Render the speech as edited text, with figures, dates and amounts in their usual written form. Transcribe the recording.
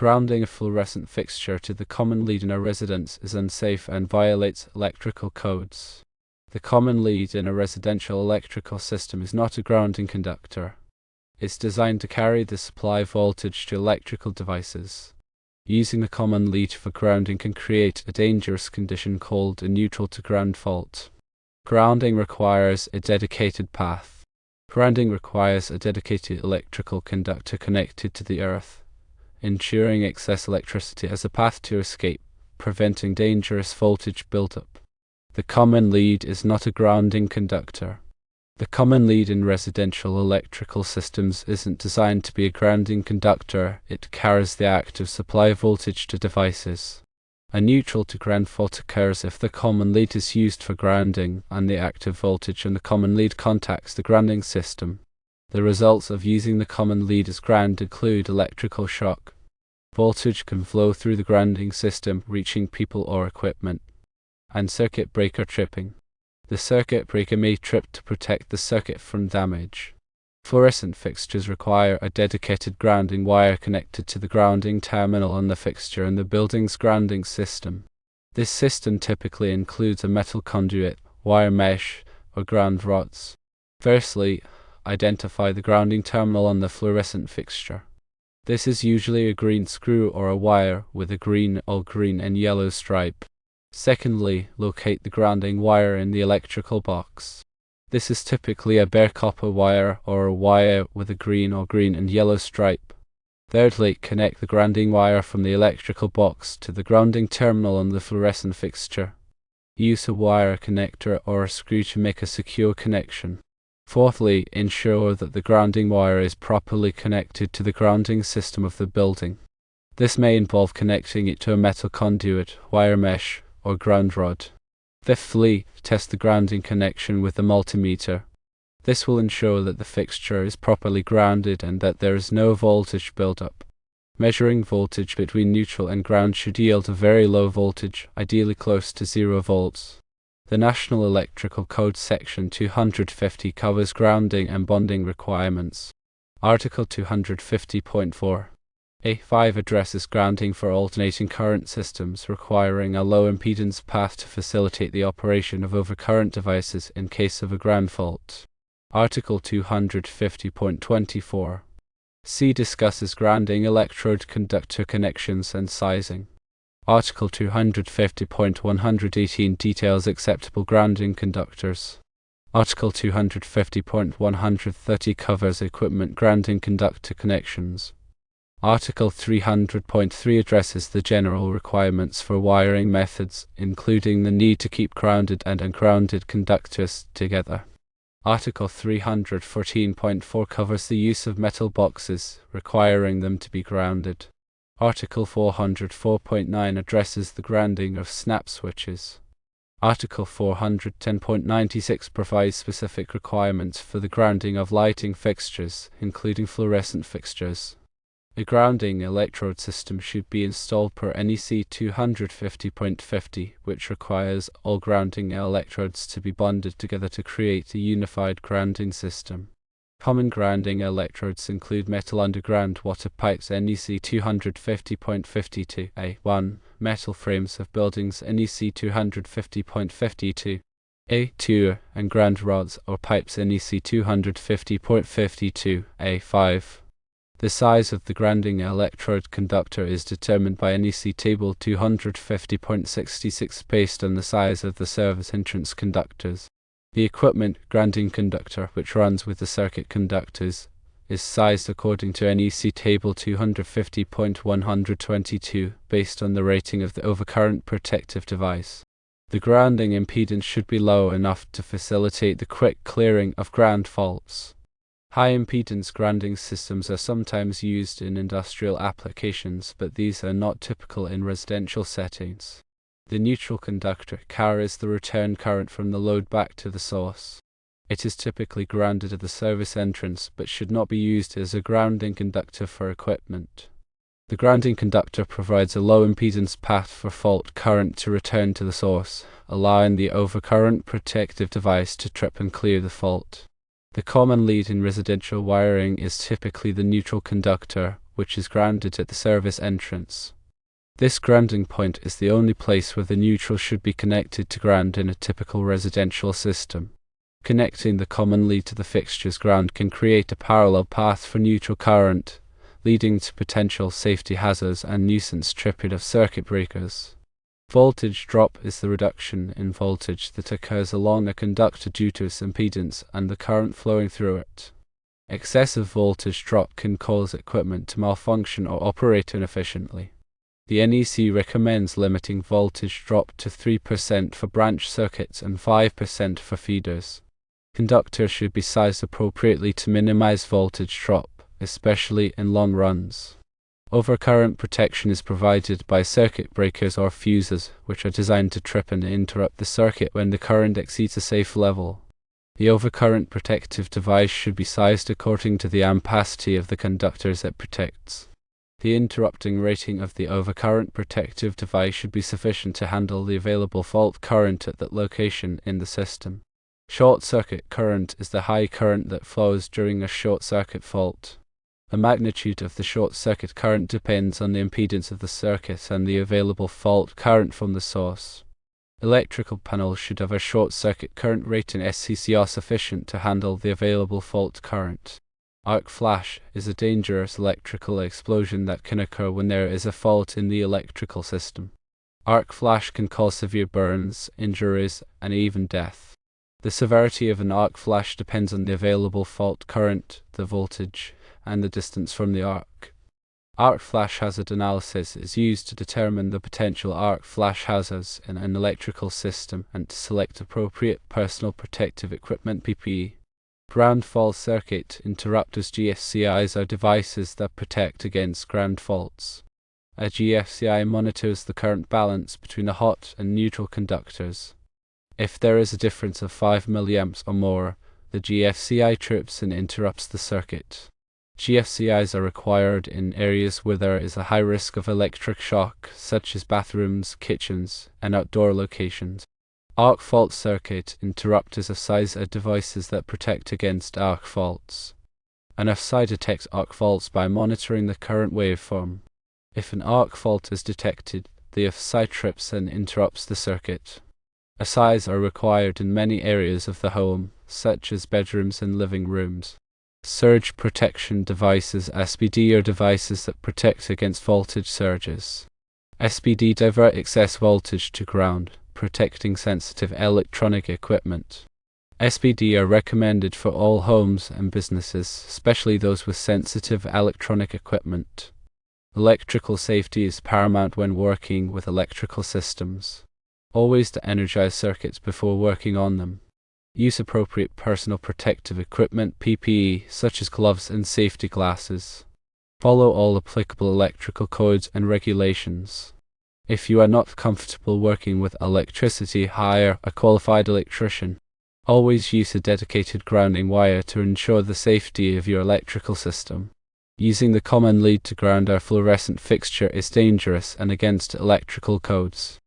Grounding a fluorescent fixture to the common lead in a residence is unsafe and violates electrical codes. The common lead in a residential electrical system is not a grounding conductor. It's designed to carry the supply voltage to electrical devices. Using the common lead for grounding can create a dangerous condition called a neutral to ground fault. Grounding requires a dedicated path. Grounding requires a dedicated electrical conductor connected to the earth, ensuring excess electricity as a path to escape, preventing dangerous voltage buildup. The common lead is not a grounding conductor. The common lead in residential electrical systems isn't designed to be a grounding conductor, it carries the active supply voltage to devices. A neutral to ground fault occurs if the common lead is used for grounding and the active voltage in the common lead contacts the grounding system. The results of using the common lead as ground include electrical shock. Voltage can flow through the grounding system, reaching people or equipment, and circuit breaker tripping. The circuit breaker may trip to protect the circuit from damage. Fluorescent fixtures require a dedicated grounding wire connected to the grounding terminal on the fixture in the building's grounding system. This system typically includes a metal conduit, wire mesh, or ground rods. Firstly, identify the grounding terminal on the fluorescent fixture. This is usually a green screw or a wire with a green or green and yellow stripe. Secondly, locate the grounding wire in the electrical box. This is typically a bare copper wire or a wire with a green or green and yellow stripe. Thirdly, connect the grounding wire from the electrical box to the grounding terminal on the fluorescent fixture. Use a wire connector or a screw to make a secure connection. Fourthly, ensure that the grounding wire is properly connected to the grounding system of the building. This may involve connecting it to a metal conduit, wire mesh, or ground rod. Fifthly, test the grounding connection with the multimeter. This will ensure that the fixture is properly grounded and that there is no voltage buildup. Measuring voltage between neutral and ground should yield a very low voltage, ideally close to 0 volts. The National Electrical Code Section 250 covers grounding and bonding requirements. Article 250.4 A5 addresses grounding for alternating current systems, requiring a low impedance path to facilitate the operation of overcurrent devices in case of a ground fault. Article 250.24 C discusses grounding electrode conductor connections and sizing. Article 250.118 details acceptable grounding conductors. Article 250.130 covers equipment grounding conductor connections. Article 300.3 addresses the general requirements for wiring methods, including the need to keep grounded and ungrounded conductors together. Article 314.4 covers the use of metal boxes, requiring them to be grounded. Article 404.9 addresses the grounding of snap switches. Article 410.96 provides specific requirements for the grounding of lighting fixtures, including fluorescent fixtures. A grounding electrode system should be installed per NEC 250.50, which requires all grounding electrodes to be bonded together to create a unified grounding system. Common grounding electrodes include metal underground water pipes NEC 250.52 A1, metal frames of buildings NEC 250.52 A2, and ground rods or pipes NEC 250.52 A5. The size of the grounding electrode conductor is determined by NEC Table 250.66 based on the size of the service entrance conductors. The equipment grounding conductor, which runs with the circuit conductors, is sized according to NEC Table 250.122 based on the rating of the overcurrent protective device. The grounding impedance should be low enough to facilitate the quick clearing of ground faults. High-impedance grounding systems are sometimes used in industrial applications, but these are not typical in residential settings. The neutral conductor carries the return current from the load back to the source. It is typically grounded at the service entrance, but should not be used as a grounding conductor for equipment. The grounding conductor provides a low-impedance path for fault current to return to the source, allowing the overcurrent protective device to trip and clear the fault. The common lead in residential wiring is typically the neutral conductor, which is grounded at the service entrance. This grounding point is the only place where the neutral should be connected to ground in a typical residential system. Connecting the common lead to the fixture's ground can create a parallel path for neutral current, leading to potential safety hazards and nuisance tripping of circuit breakers. Voltage drop is the reduction in voltage that occurs along a conductor due to its impedance and the current flowing through it. Excessive voltage drop can cause equipment to malfunction or operate inefficiently. The NEC recommends limiting voltage drop to 3% for branch circuits and 5% for feeders. Conductors should be sized appropriately to minimize voltage drop, especially in long runs. Overcurrent protection is provided by circuit breakers or fuses, which are designed to trip and interrupt the circuit when the current exceeds a safe level. The overcurrent protective device should be sized according to the ampacity of the conductors it protects. The interrupting rating of the overcurrent protective device should be sufficient to handle the available fault current at that location in the system. Short circuit current is the high current that flows during a short circuit fault. The magnitude of the short circuit current depends on the impedance of the circuit and the available fault current from the source. Electrical panels should have a short circuit current rating SCCR sufficient to handle the available fault current. Arc flash is a dangerous electrical explosion that can occur when there is a fault in the electrical system. Arc flash can cause severe burns, injuries, and even death. The severity of an arc flash depends on the available fault current, the voltage, and the distance from the arc. Arc flash hazard analysis is used to determine the potential arc flash hazards in an electrical system and to select appropriate personal protective equipment PPE. Ground fault circuit interrupters GFCIs are devices that protect against ground faults. A GFCI monitors the current balance between the hot and neutral conductors. If there is a difference of 5 mA or more, the GFCI trips and interrupts the circuit. GFCIs are required in areas where there is a high risk of electric shock, such as bathrooms, kitchens, and outdoor locations. Arc fault circuit interrupters are sized as devices that protect against arc faults. An FSI detects arc faults by monitoring the current waveform. If an arc fault is detected, the FSI trips and interrupts the circuit. FSIs are required in many areas of the home, such as bedrooms and living rooms. Surge protection devices (SPD) are devices that protect against voltage surges. SPD divert excess voltage to ground, protecting sensitive electronic equipment. SPD are recommended for all homes and businesses, especially those with sensitive electronic equipment. Electrical safety is paramount when working with electrical systems. Always to energize circuits before working on them. Use appropriate personal protective equipment PPE such as gloves and safety glasses. Follow all applicable electrical codes and regulations. If you are not comfortable working with electricity, hire a qualified electrician. Always use a dedicated grounding wire to ensure the safety of your electrical system. Using the common lead to ground our fluorescent fixture is dangerous and against electrical codes.